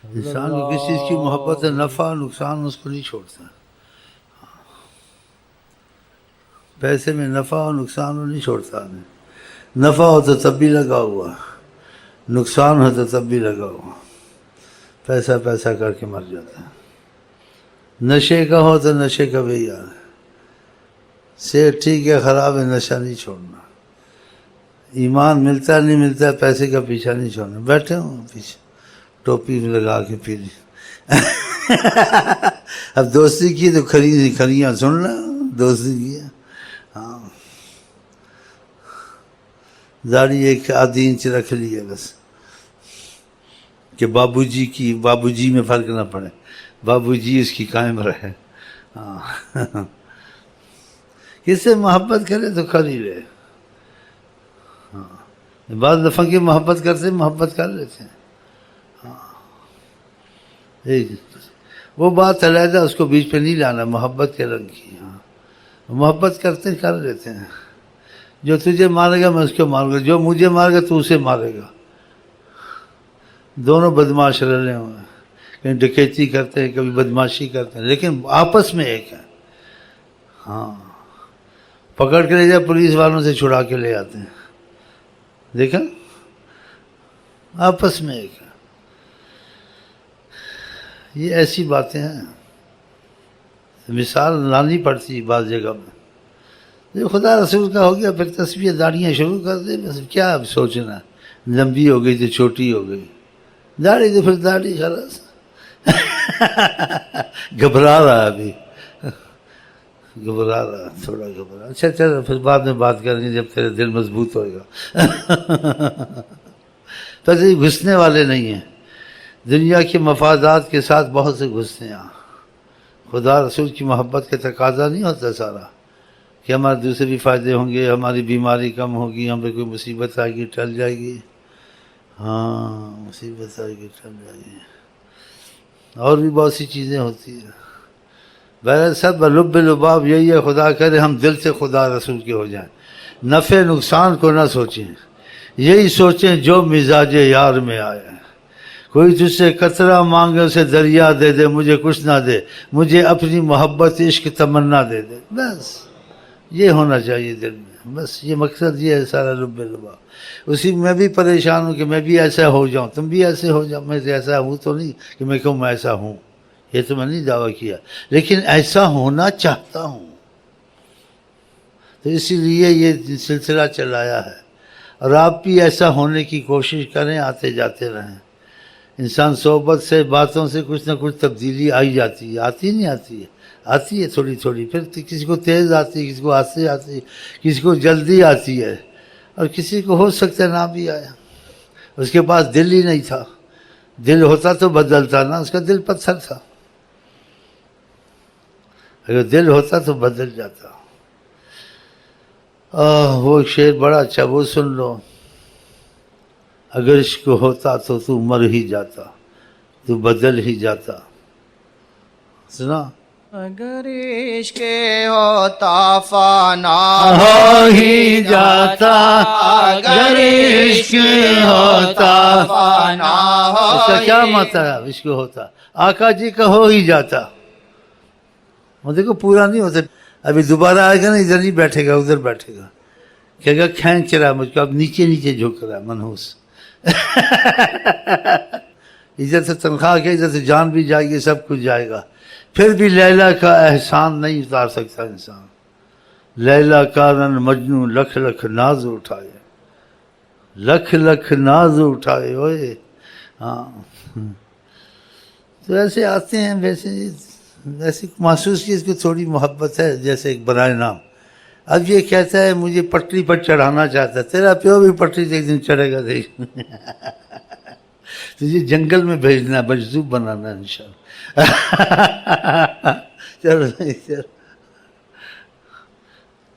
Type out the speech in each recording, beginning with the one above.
انسان کو کس چیز کی محبت ہے؟ نفع اور نقصان اس کو نہیں چھوڑتا. پیسے میں نفع اور نقصان وہ نہیں چھوڑتا. نفع ہو تو تب بھی لگا ہوا، نقصان ہو تو تب بھی لگا ہوا، پیسہ پیسہ کر کے مر جاتا ہے. نشے کا ہو تو نشے کا بھی یار ہے، صحت ٹھیک ہے خراب ہے، نشہ نہیں چھوڑنا. ایمان ملتا نہیں ملتا پیسے کا پیچھا نہیں چھوڑنا. بیٹھے ہوں پیچھے ٹوپی میں لگا کے پی لی. اب دوستی کی تو کھریاں سن لا، دوستی کی. ہاں داڑھی ایک آدھی انچ رکھ لی ہے بس کہ بابو جی کی، بابو جی میں فرق نہ پڑے، بابو جی اس کی قائم رہے. ہاں کس سے محبت کرے تو کر ہی رہے. ہاں بعض دفعہ کی محبت کرتے محبت کر لیتے ہیں. وہ بات علیحدہ، اس کو بیچ پہ نہیں لانا، محبت کے رنگ کی. ہاں محبت کرتے کر لیتے ہیں. جو تجھے مارے گا میں اس کو ماروں گا، جو مجھے مارے گا تو اسے مارے گا. دونوں بدماش رلے ہوئے ہیں، کہیں ڈکیتی کرتے ہیں کبھی بدماشی کرتے ہیں، لیکن آپس میں ایک ہے. ہاں پکڑ کے لے جائے پولیس والوں سے چھڑا کے لے آتے ہیں. دیکھا آپس میں ایک ہے. یہ ایسی باتیں ہیں، مثال لانی پڑتی بعض جگہ میں. جو خدا رسول کا ہو گیا پھر تسبیح داڑیاں شروع کر دے، بس کیا اب سوچنا. لمبی ہو گئی تو چھوٹی ہو گئی، داڑھی تو پھر داڑھی خلاص. گھبرا رہا ابھی، گھبرا رہا تھوڑا گھبرا. اچھا چل پھر بعد میں بات کریں گے جب تیرے دل مضبوط ہوئے گا. بس یہ گھسنے والے نہیں ہیں، دنیا کے مفادات کے ساتھ بہت سے گھستے ہیں. خدا رسول کی محبت کا تقاضا نہیں ہوتا سارا کہ ہمارے دوسرے بھی فائدے ہوں گے، ہماری بیماری کم ہوگی، ہم پہ کوئی مصیبت آئے گی ٹل جائے گی. ہاں مصیبت آئے گی ٹل جائے گی، اور بھی بہت سی چیزیں ہوتی ہیں. بہرحال سب لب لباب یہی ہے، خدا کرے ہم دل سے خدا رسول کے ہو جائیں. نفع نقصان کو نہ سوچیں، یہی سوچیں جو مزاج یار میں آئے. کوئی تجھ سے قطرہ مانگے اسے دریا دے دے، مجھے کچھ نہ دے، مجھے اپنی محبت عشق تمنا دے دے. بس یہ ہونا چاہیے دل میں، بس یہ مقصد یہ ہے سارا لب لباب. اسی میں بھی پریشان ہوں کہ میں بھی ایسا ہو جاؤں، تم بھی ایسے ہو جاؤ. میں ایسا ہوں تو نہیں کہ میں کہوں میں ایسا ہوں، یہ تو میں نہیں دعویٰ کیا، لیکن ایسا ہونا چاہتا ہوں. تو اسی لیے یہ سلسلہ چلایا ہے. اور آپ بھی ایسا ہونے کی کوشش کریں، آتے جاتے رہیں. انسان صحبت سے باتوں سے کچھ نہ کچھ تبدیلی آئی جاتی ہے. آتی نہیں آتی ہے، آتی ہے تھوڑی تھوڑی. پھر کسی کو تیز آتی ہے، کسی کو آہستہ آتی ہے، کسی کو جلدی آتی ہے، اور کسی کو ہو سکتا ہے نہ بھی آیا. اس کے پاس دل ہی نہیں تھا. دل ہوتا تو بدلتا نا، اس کا دل پتھر تھا. اگر دل ہوتا تو بدل جاتا. وہ شعر بڑا اچھا، وہ سن لو. اگر عشق ہوتا تو مر ہی جاتا، تو بدل ہی جاتا. سنا؟ اگر عشق ہوتا فانا ہو ہی جاتا، اگر عشق ہوتا. فانا ہو اس کا کیا مطلب ہے؟ عشق ہوتا آقا جی کا ہو ہی جاتا. وہ دیکھو پورا نہیں ہوتا. ابھی دوبارہ آئے گا نا، ادھر نہیں بیٹھے گا، ادھر بیٹھے گا، کہے گا کھینچ رہا ہے مجھ کو، اب نیچے نیچے جھک رہا ہے منحوس. ادھر سے تنخواہ کے، ادھر سے جان بھی جائے گی، سب کچھ جائے گا. پھر بھی لیلا کا احسان نہیں اتار سکتا انسان. لیلا کارن مجنوں لکھ لکھ ناز اٹھائے، لکھ لکھ ناز اٹھائے ہوئے. ہاں تو ایسے آتے ہیں. ویسے محسوس کی اس کو تھوڑی محبت ہے، جیسے ایک برائے نام. اب یہ کہتا ہے مجھے پٹری پر چڑھانا چاہتا ہے. تیرا پیو بھی پٹری سے ایک دن چڑھے گا. دیکھ تجھے جنگل میں بھیجنا ہے، مجذوب بنانا ہے انشاءاللہ. چلو چلو.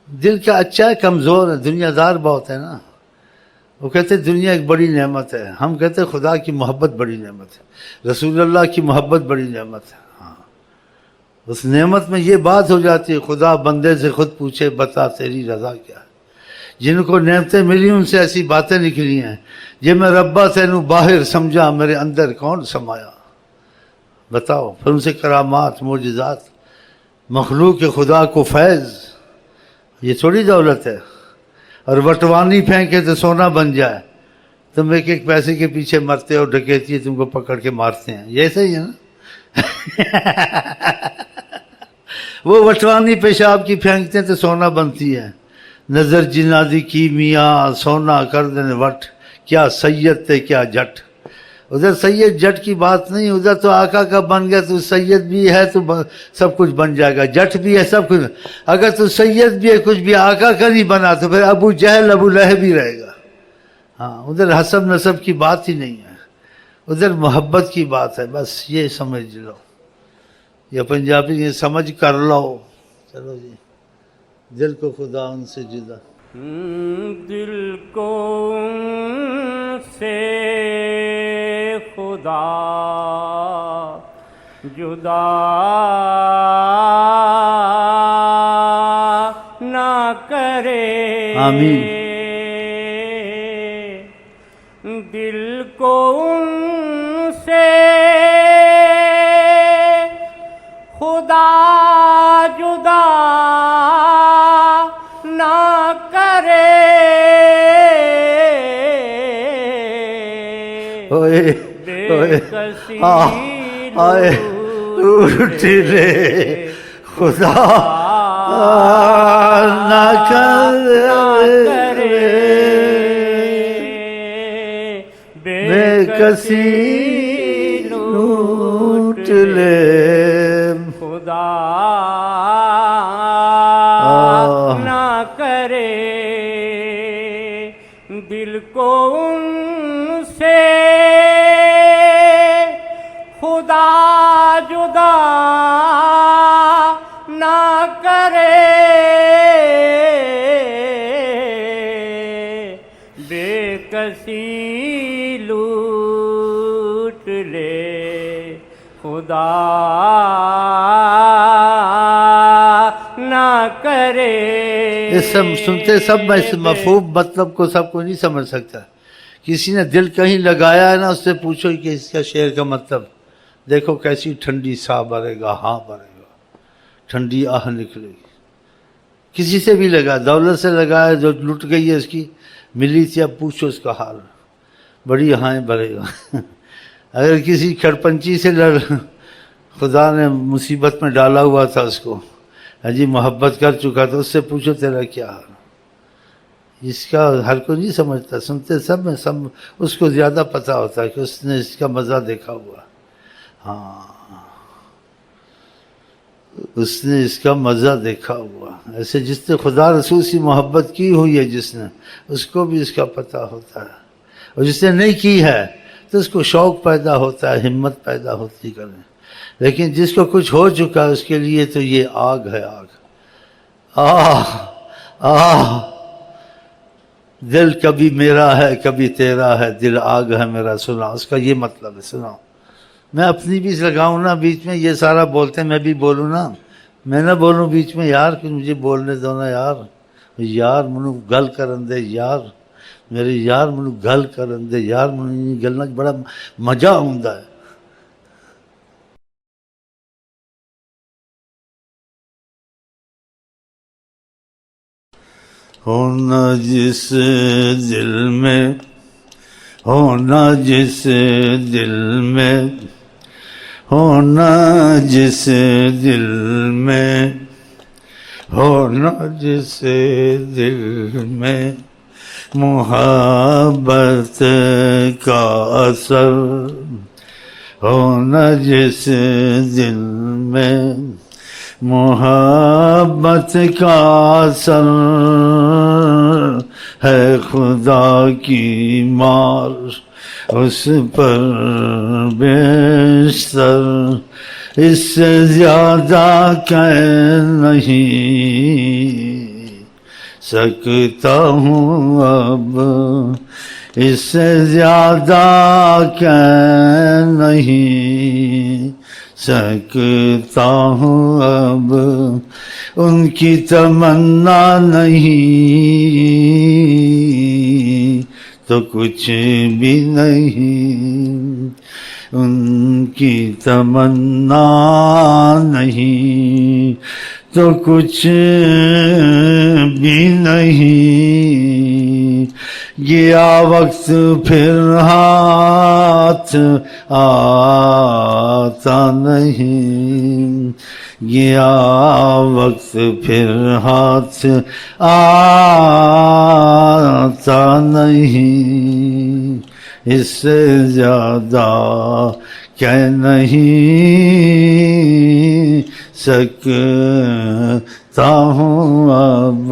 دل کا اچھا ہے، کمزور ہے، دنیا دار بہت ہے نا. وہ کہتے ہیں دنیا ایک بڑی نعمت ہے، ہم کہتے ہیں خدا کی محبت بڑی نعمت ہے، رسول اللہ کی محبت بڑی نعمت ہے. ہاں اس نعمت میں یہ بات ہو جاتی ہے، خدا بندے سے خود پوچھے بتا تیری رضا کیا ہے. جن کو نعمتیں ملی ان سے ایسی باتیں نکلی ہیں جی میں ربا تینوں باہر سمجھا میرے اندر کون سمایا. بتاؤ. پھر ان سے کرامات معجزات مخلوق خدا کو فیض. یہ تھوڑی دولت ہے. اور وٹوانی پھینکے تو سونا بن جائے. تم ایک ایک پیسے کے پیچھے مرتے ہو ڈکیتی تم کو پکڑ کے مارتے ہیں. یہ صحیح ہے نا. وہ وٹوانی پیشاب کی پھینکتے ہیں تو سونا بنتی ہے. نظر جنادی کی میاں سونا کر دینے وٹ. کیا سید تھے کیا جٹ. ادھر سید جٹ کی بات نہیں. ادھر تو آقا کا بن گیا تو سید بھی ہے تو سب کچھ بن جائے گا. جٹ بھی ہے سب کچھ. اگر تو سید بھی ہے کچھ بھی آقا کا نہیں بنا تو پھر ابو جہل ابو لہب بھی رہے گا. ہاں ادھر حسب نسب کی بات ہی نہیں ہے. ادھر محبت کی بات ہے. بس یہ سمجھ لو. یا پنجابی یہ سمجھ کر لو. چلو جی. دل کو خدا ان سے جدا. دل کو ان سے خدا جدا نہ کرے. آمین. دل کو ان سے خدا جدا نہ کرے. اوئے آئے اٹھ لے خدا نہ کرے. بے کسی لوٹ لے خدا نہ کرے. دل کو ان سے خدا جدا نہ کرے. بے کسی لوٹ لے خدا نہ کرے. یہ سب سنتے سب میں اس مفہوم مطلب کو سب کو نہیں سمجھ سکتا. کسی نے دل کہیں لگایا ہے نا اس سے پوچھو کہ اس کا شعر کا مطلب. دیکھو کیسی ٹھنڈی سا بھرے گا. ہاں بھرے گا. ٹھنڈی آہ نکلے گی. کسی سے بھی لگا. دولت سے لگایا جو لٹ گئی ہے اس کی ملی تھی. اب پوچھو اس کا حال. بڑی آہیں بھرے گا. اگر کسی کھڑپنچی سے خدا نے مصیبت میں ڈالا ہوا تھا اس کو جی محبت کر چکا تو اس سے پوچھو تیرا کیا حال. اس کا ہر کوئی نہیں سمجھتا. سنتے سب میں سب اس کو زیادہ پتہ ہوتا ہے کہ اس نے اس کا مزہ دیکھا ہوا. ہاں اس نے اس کا مزہ دیکھا ہوا. ایسے جس نے خدا رسول سے محبت کی ہوئی ہے جس نے اس کو بھی اس کا پتہ ہوتا ہے. اور جس نے نہیں کی ہے تو اس کو شوق پیدا ہوتا ہے. ہمت پیدا ہوتی کریں. لیکن جس کو کچھ ہو چکا ہے اس کے لیے تو یہ آگ ہے. آگ دل کبھی میرا ہے کبھی تیرا ہے. دل آگ ہے میرا. سنا اس کا یہ مطلب ہے. سناؤ. میں اپنی بھی لگاؤں نا بیچ میں. یہ سارا بولتے ہیں میں بھی بولوں نا. میں نہ بولوں بیچ میں یار کہ مجھے بولنے دو نا یار. یار منو گل کرن دے یار. میرے یار منو گل کرن دے یار. منو گلنا بڑا مزہ آتا ہے. ہونا جس دل میں ہونا جس دل میں ہونا جس دل میں ہونا جس دل میں محبت کا اثر. ہونا جس دل میں محبت کا اثر ہے. خدا کی مار اس پر بیشتر. اس سے زیادہ کہہ نہیں سکتا ہوں اب. اس سے زیادہ کہہ نہیں سکتا ہوں اب ان کی تمنا نہیں تو کچھ بھی نہیں، ان کی تمنا نہیں تو کچھ بھی نہیں، گیا وقت پھر ہاتھ آتا نہیں، گیا وقت پھر ہاتھ آتا نہیں، اس سے زیادہ کہ نہیں سکتا ہوں اب۔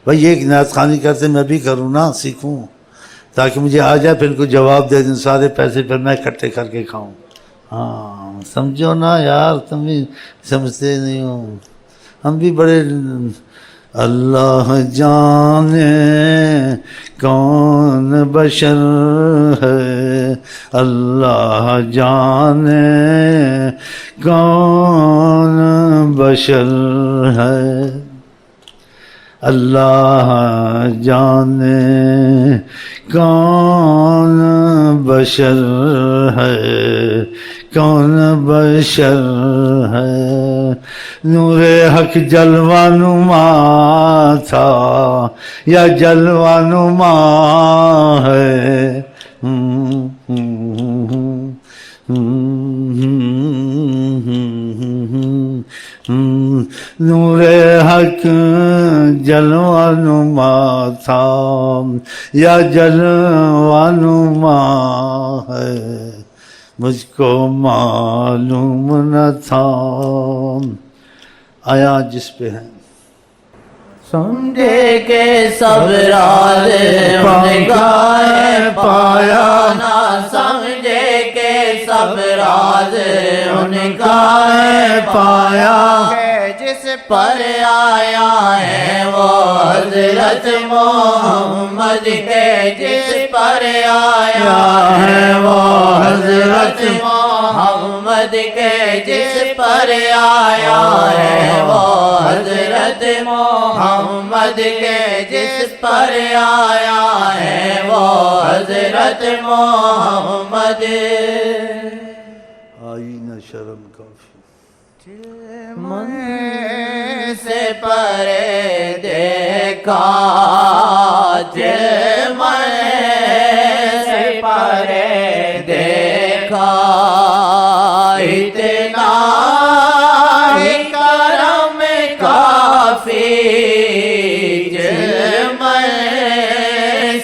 بھائی ایک نعت خوانی کرتے میں بھی کروں نا، سیکھوں تاکہ مجھے آ جائے، پھر ان کو جواب دے دیں، سارے پیسے پھر میں اکٹھے کر کے کھاؤں۔ ہاں سمجھو نا یار، تم بھی سمجھتے نہیں ہو، ہم بھی بڑے۔ اللہ جانے کون بشر ہے، اللہ جانے کون بشر ہے، اللہ جانے کون بشر ہے، کون بشر ہے، نور حق جلوہ نما تھا یا جلوہ نما ہے، نور حق جلوہ نما تھا یا جلوہ نما ہے، مجھ کو معلوم نہ تھا۔ آیا جس پہ ہے سمجھے کہ سب راز ان کا ہے پایا نہ، سمجھے کہ سب راز ان کا ہے پایا، کہ جس پر آیا ہے وہ حضرت محمد، کے جس پر آیا ہے وہ حضرت محمد، کے جس پر آیا ہے وہ حضرت محمد، کے جس پر آیا ہے وہ حضرت محمد۔ آئی نہ شرم کافی، من سے پرے دیکھا، من سے پرے دیکھا، اتنا ہی کرم کافی، من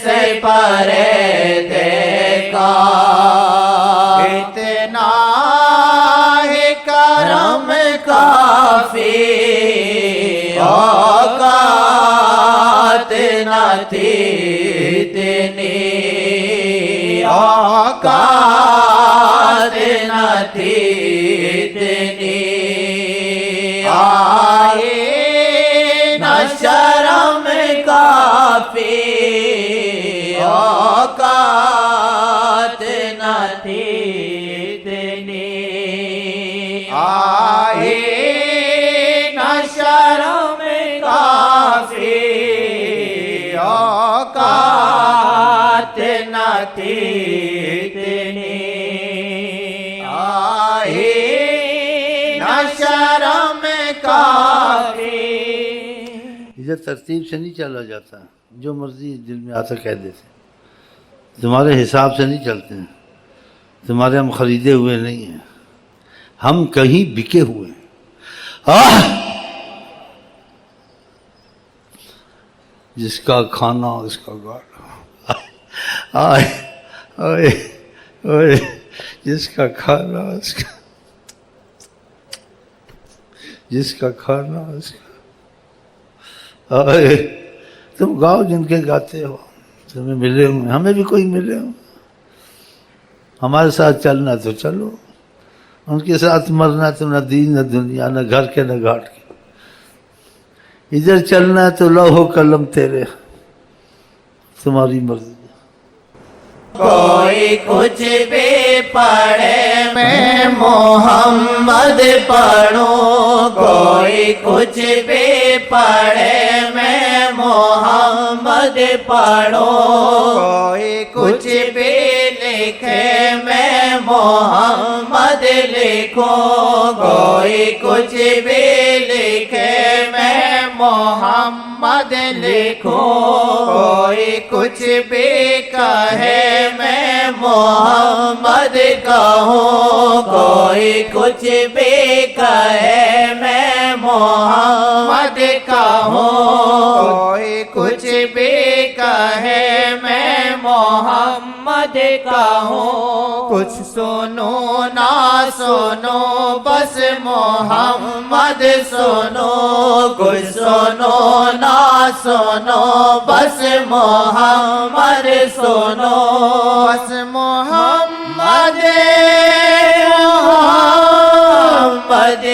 سے پرے دیکھا، اتنا ہی کرم کافی، اوقات نہ تھی اتنی، اوقات نہ تھی اتنی، آئی نہ شرم کافی، اوقات نہ تھی اتنی، آئی نہ شرم کافی، اوقات نہ تھی اتنی، آئی نہ شرم کافی۔ ادھر ترتیب سے نہیں چلا جاتا، جو مرضی دل میں آتا کہہ دیتے، تمہارے حساب سے نہیں چلتے ہیں، تمہارے ہم خریدے ہوئے نہیں ہیں، ہم کہیں بکے ہوئے ہیں۔ جس کا کھانا اس کا گانا، آئے آئے آئے، جس کا کھانا اس کا، جس کا کھانا اس کا، آئے تم گاؤ جن کے گاتے ہو، تمہیں ملے ہوں، ہمیں بھی کوئی ملے ہوں، ہمارے ساتھ چلنا تو چلو، ان کے ساتھ مرنا تو نہ دین نہ دنیا، نہ گھر کے نہ گھاٹ کے، ادھر چلنا ہے تو لوح و قلم تیرے، تمہاری مرضی۔ کوئی کچھ بھی پڑھے میں محمد پڑھوں کوئی کچھ بھی پڑھے میں محمد پڑھوں کوئی کچھ بھی لکھے میں محمد لکھوں کوئی کچھ بھی لکھے میں محمد لکھوں کوئی کچھ بھی کہے میں محمد کہوں کوئی کچھ بھی کہے میں محمد کہوں کوئی کچھ بھی کہے میں محمد کہوں کچھ سنو نہ سنو بس محمد سنو کچھ سنو نہ سنو بس محمد سنو بس محمد محمد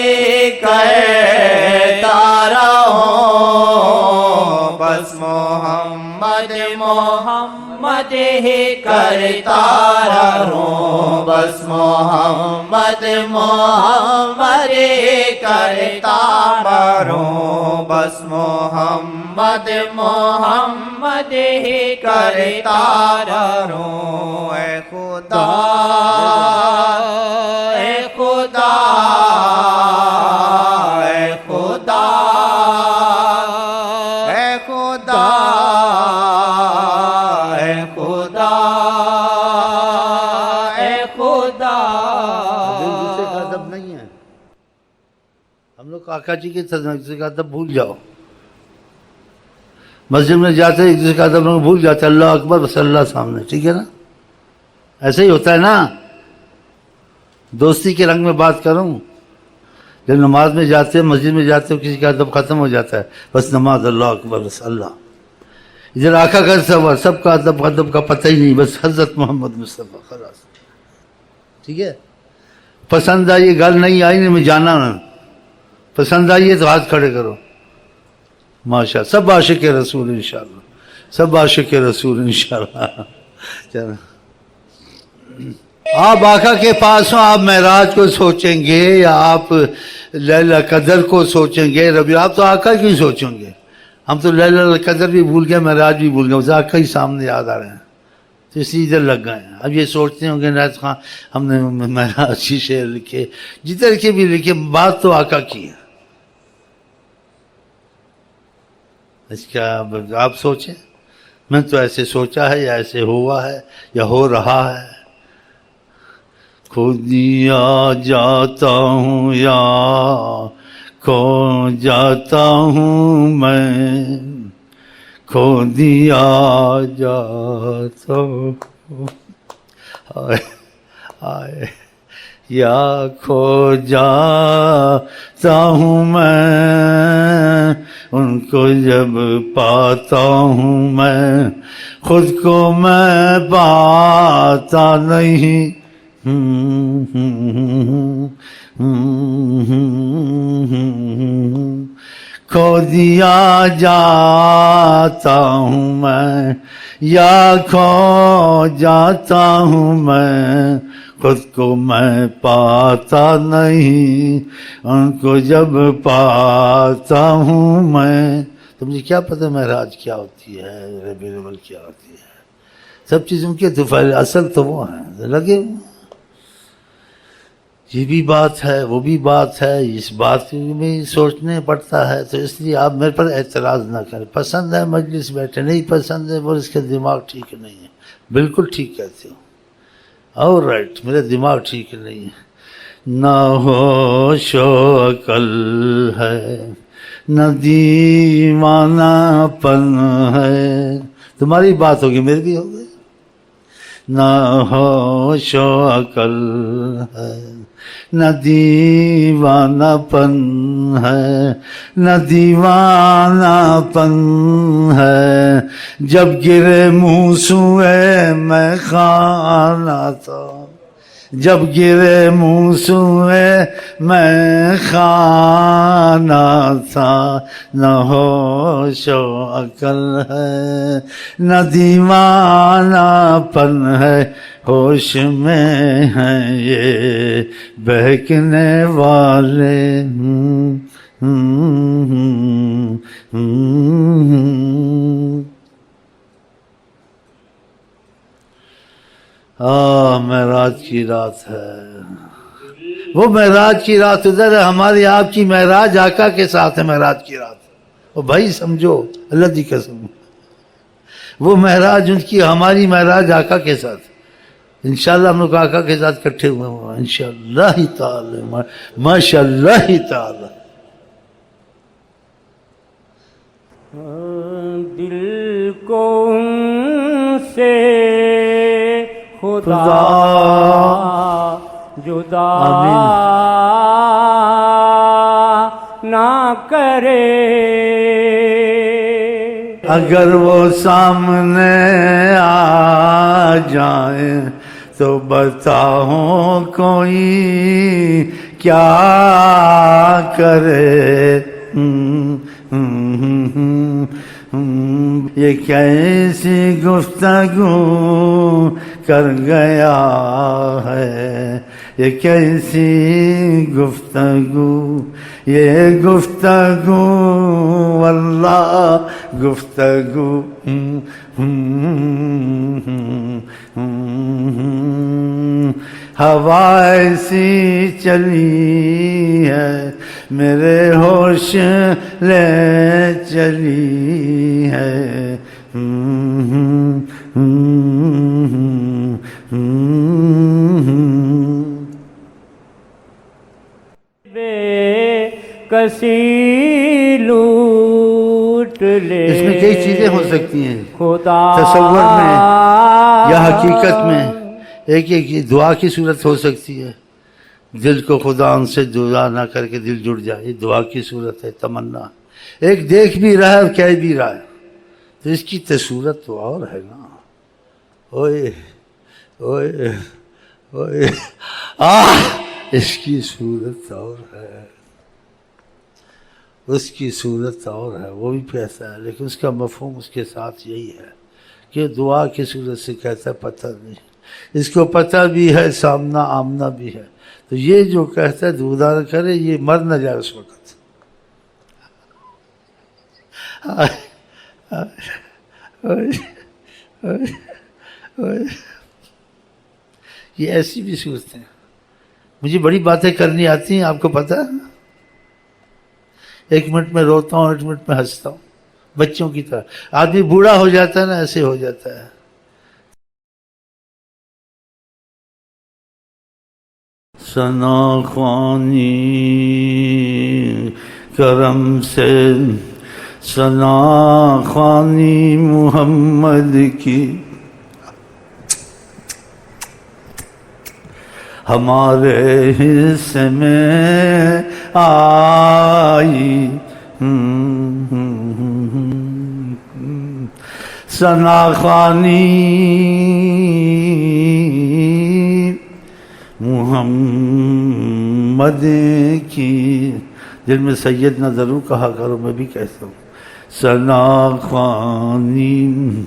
کہتا رہوں بس محمد محمد ہی کرتا رہوں بس محمد محمد ہی کرتا رہوں بس محمد محمد ہی کرتا رہوں اے خدا اے خدا اے خدا اے خدا اے خدا اے خدا ایک دوسرے کا ادب نہیں ہے. ہم لوگ آقا جی کے ایک دوسرے کا ادب بھول جاؤ. مسجد میں جاتے ایک دوسرے کا ادب لوگ بھول جاتے. اللہ اکبر بس اللہ سامنے. ٹھیک ہے نا؟ ایسے ہی ہوتا ہے نا. دوستی کے رنگ میں بات کروں. جب نماز میں جاتے مسجد میں جاتے ہو کسی کا ادب ختم ہو جاتا ہے. بس نماز اللہ اکبر بس اللہ. ادھر آقا کا سفر سب کا ادب کا پتہ ہی نہیں. بس حضرت محمد مصطفیٰ خلاص. ٹھیک ہے؟ پسند آئیے گل نہیں آئی نہیں میں جانا نا. پسند آئیے تو ہاتھ کھڑے کرو. ماشاء سب عاشق رسول انشاءاللہ. سب عاشق رسول انشاءاللہ. چلو آپ آقا کے پاس ہوں. آپ معراج کو سوچیں گے یا آپ لیلہ قدر کو سوچیں گے ربیع؟ آپ تو آقا کی سوچیں گے. ہم تو لیلہ قدر بھی بھول گئے معراج بھی بھول گئے. آقا ہی سامنے یاد آ رہے ہیں تو اسی ادھر لگ گئے ہیں. اب یہ سوچتے ہوں گے عنایت خان ہم نے معراج کی شعر لکھے جدھر کے بھی لکھے. بات تو آقا کی ہے. اس کا آپ سوچیں. میں تو ایسے سوچا ہے یا ایسے ہوا ہے یا ہو رہا ہے. خود یا جاتا ہوں یا کھو جاتا ہوں میں. کھو دیا جاتا ہوں آئے آئے یا کھو جاتا ہوں میں. ان کو جب پاتا ہوں میں خود کو میں پاتا نہیں. کھو دیا جاتا ہوں میں یا کھو جاتا ہوں میں. خود کو میں پاتا نہیں ان کو جب پاتا ہوں میں. تو مجھے کیا پتہ معراج کیا ہوتی ہے ربیع الاول کیا ہوتی ہے. سب چیزوں کے تو اصل تو وہ ہیں لگے ہوئے. یہ بھی بات ہے وہ بھی بات ہے. اس بات میں سوچنے پڑتا ہے. تو اس لیے آپ میرے پر اعتراض نہ کریں. پسند ہے مجلس بیٹھے نہیں پسند ہے وہ اس کا دماغ ٹھیک نہیں ہے. بالکل ٹھیک کہتے ہو. اور رائٹ میرا دماغ ٹھیک نہیں ہے. نہ ہوش و عقل ہے نہ دیوانہ پن ہے. تمہاری بات ہوگی میری بھی ہوگی. نہ ہوش و عقل ہے نہ دیوانہ پن ہے نہ دیوانہ پن ہے. جب گرے منہ سوئے میں خانہ تھا. جب گرے منہ سوئے میں خانہ تھا. نہ ہوش و عقل ہے نہ دیوانہ پن ہے. ہوش میں ہیں یہ بہکنے والے معراج کی رات ہے، وہ معراج کی رات ادھر ہے، ہماری آپ کی معراج آقا کے ساتھ ہے، معراج کی رات وہ بھائی سمجھو اللہ کی قسم، وہ معراج ان کی، ہماری معراج آقا کے ساتھ، انشاءاللہ ہم لوگ آقا کے ساتھ کٹھے ہوئے ہیں انشاءاللہ تعالی، ماشاءاللہ تعالی۔ دل کو ان سے خدا جدا نہ کرے، اگر وہ سامنے آ جائیں تو بتاؤ کوئی کیا کرے، یہ کیسی گفتگو کر گیا ہے، یہ کیسی گفتگو، یہ گفتگو واللہ گفتگو، ہوا ایسی چلی ہے میرے ہوش لے چلی ہے، بے کسی لوٹ لے، اس میں کئی چیزیں ہو سکتی ہیں خدا تصور میں یا حقیقت میں، ایک دعا کی صورت ہو سکتی ہے، دل کو خدا ان سے جدا نہ کر کے دل جڑ جائے، یہ دعا کی صورت ہے، تمنا، ایک دیکھ بھی رہا ہے اور کہہ بھی رہا ہے، تو اس کی تصورت تو اور ہے نا، اوئے اوئے اوئے اس کی صورت اور ہے، اس کی صورت اور ہے، وہ بھی پیسا ہے، لیکن اس کا مفہوم اس کے ساتھ یہی ہے کہ دعا کی صورت سے کہتا ہے پتہ نہیں، اس کو پتہ بھی ہے، سامنا آمنا بھی ہے، تو یہ جو کہتا ہے دعا نہ کرے یہ مر نہ جائے اس وقت، یہ ایسی بھی صورتیں، مجھے بڑی باتیں کرنی آتی ہیں، آپ کو پتہ ہے، 1 منٹ میں روتا ہوں، 1 منٹ میں ہنستا ہوں، بچوں کی طرح، آدمی بوڑھا ہو جاتا ہے نا ایسے ہو جاتا ہے۔ ثنا خوانی کرم سے ثنا خوانی محمد کی ہمارے حصے میں آئی، ثنا خوانی محمد کی، دل میں سیدنا ضرور کہا کرو، میں بھی کہتا ہوں، ثنا خوانی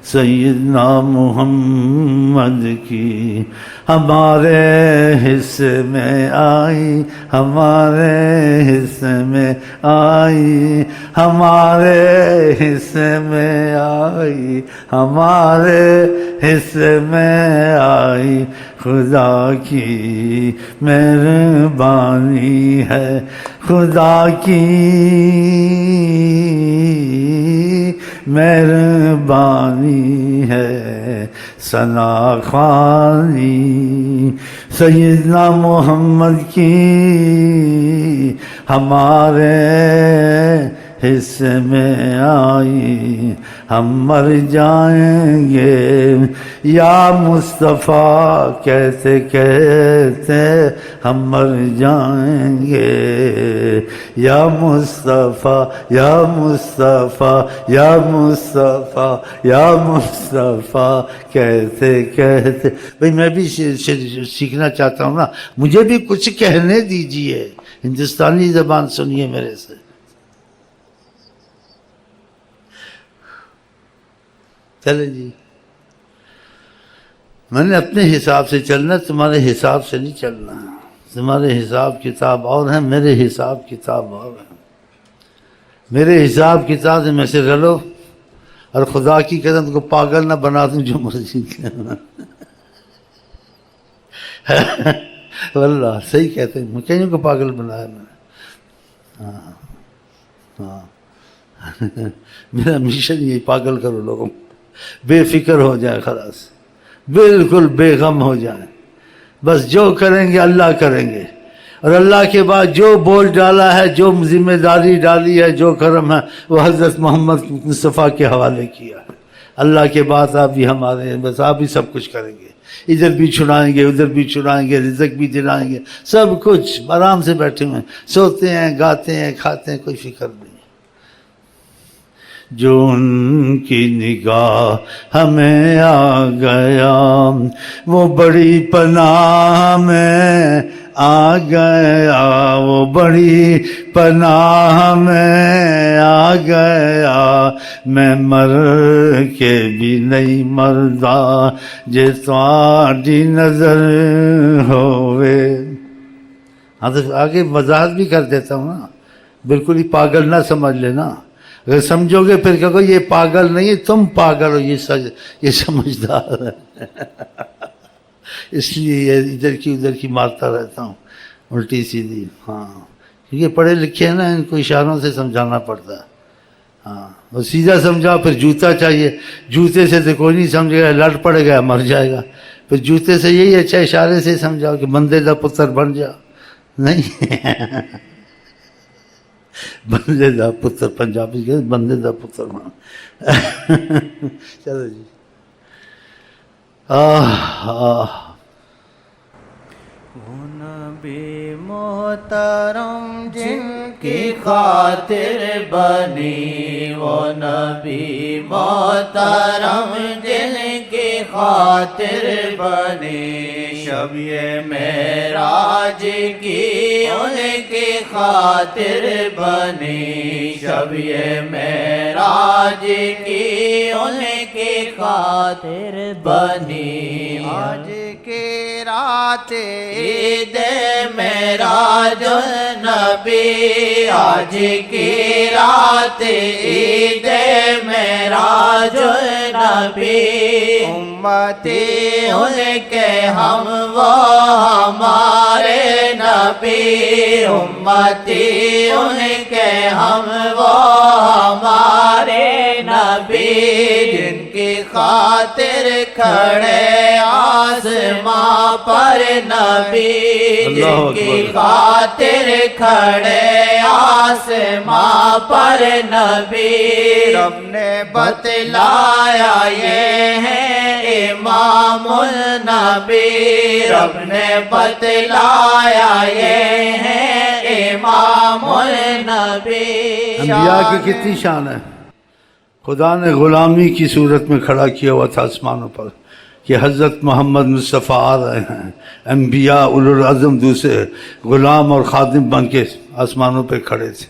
سیدنا محمد کی ہمارے حصے میں آئی، ہمارے حصے میں آئی، ہمارے حصے میں آئی، ہمارے حصے میں آئی، خدا کی مہربانی ہے، خدا کی مہربانی ہے، ثنا خوانی سیدنا محمد کی ہمارے حصے میں آئی، ہم مر جائیں گے یا مصطفیٰ کہتے کہتے ہم مر جائیں گے، یا مصطفیٰ یا مصطفیٰ یا مصطفیٰ یا مصطفیٰ کہتے کہتے، بھئی میں بھی سیکھنا چاہتا ہوں نا، مجھے بھی کچھ کہنے دیجئے، ہندوستانی زبان سنیے میرے سے۔ چلے جی، میں نے اپنے حساب سے چلنا، تمہارے حساب سے نہیں چلنا. تمہارے حساب کتاب اور ہیں، میرے حساب کتاب اور ہیں. میرے حساب کتاب سے میں سے رلو، اور خدا کی قسم کو پاگل نہ بنا دوں جو مرضی کرنا. واللہ صحیح کہتے ہیں، کہیں کو پاگل بنایا میں نے. ہاں میرا مشن یہ پاگل کرو لوگوں کو، بے فکر ہو جائے، خلاص بالکل بے غم ہو جائیں. بس جو کریں گے اللہ کریں گے، اور اللہ کے بعد جو بول ڈالا ہے، جو ذمہ داری ڈالی ہے، جو کرم ہے، وہ حضرت محمد مصطفیٰ کے حوالے کیا ہے. اللہ کے بعد آپ بھی ہمارے ہیں، بس آپ بھی سب کچھ کریں گے. ادھر بھی چھڑائیں گے، ادھر بھی چھڑائیں گے، رزق بھی دلائیں گے، سب کچھ آرام سے بیٹھے ہوئے ہیں، سوتے ہیں، گاتے ہیں، کھاتے ہیں، کوئی فکر نہیں. جو ان کی نگاہ ہمیں آ گیا، وہ بڑی پناہ میں آ گیا، وہ بڑی پناہ میں آ گیا. میں مر کے بھی نہیں مردا جے تواڈی نظر ہوئے. ہاں تو آگے وضاحت بھی کر دیتا ہوں نا، بالکل ہی پاگل نہ سمجھ لینا. اگر سمجھو گے پھر کہو یہ پاگل نہیں ہے، تم پاگل ہو، یہ سمجھدار ہے. اس لیے یہ ادھر کی ادھر کی مارتا رہتا ہوں، الٹی سیدھی. ہاں کیونکہ پڑھے لکھے ہیں نا، ان کو اشاروں سے سمجھانا پڑتا ہے. ہاں اور سیدھا سمجھاؤ پھر جوتا چاہیے. جوتے سے تو کوئی نہیں سمجھے گا، لڑ پڑے گا، مر جائے گا. پھر جوتے سے یہی اچھا اشارے سے سمجھاؤ کہ بندے دا پتر بن جاؤ. نہیں بندے دا پتر، پنجابی کے بندے دا پتر بن. چلو جی. وہ نبی محترم جن کی خاطر بنی، وہ نبی محترم جن کی خاطر بنی. شب یہ معراج کی ان کی خاطر بنی، شب یہ معراج کی ان کی خاطر بنی. آج کی رات عید معراج النبی، آج کی رات عید معراج النبی. امتی ان کے ہم وہ ہمارے نبی، امتی ان کے ہم وہ ہمارے نبی. جن کی خاطر کھڑے آسماں پر نبی، جن کی خاطر کھڑے آسماں پر نبی. رب نے بتلایا یہ ہے امام النبی، رب نے بتلایا یہ ہے امام النبی. انبیاء کی کتنی شان ہے. خدا نے غلامی کی صورت میں کھڑا کیا ہوا تھا آسمانوں پر کہ حضرت محمد مصطفیٰ آ رہے ہیں. انبیاء اولوالعزم دوسرے غلام اور خادم بن کے آسمانوں پہ کھڑے تھے،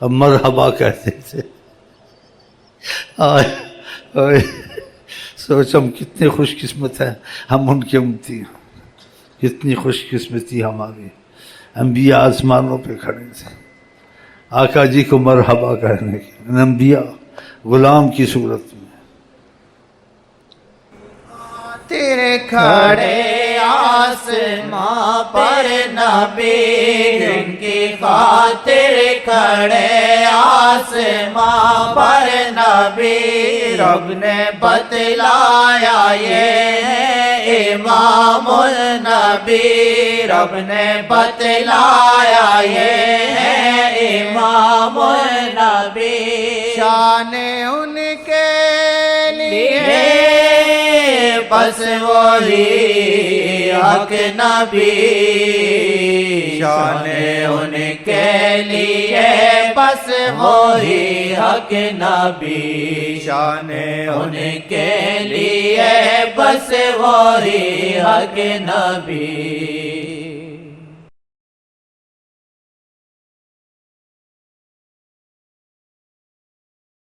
اب مرحبا کہتے تھے. سوچ ہم کتنے خوش قسمت ہیں، ہم ان کے امتی ہیں. کتنی خوش قسمتی ہماری. انبیاء آسمانوں پہ کھڑے تھے آقا جی کو مرحبا کہنے کی. انبیاء غلام کی صورت میں تیرے کھڑے آسماں پر نبی، جن کی خاطر کھڑے آسماں پر نبی. رب نے بتلایا یہ ہے امام النبی، رب نے بتلایا یہ ہے امام النبی. شان ان کے لیے بس وہی حق نبی، شان ان کے لیے بس وہی حق نبی، شان ان کے لیے بس وہی حق نبی.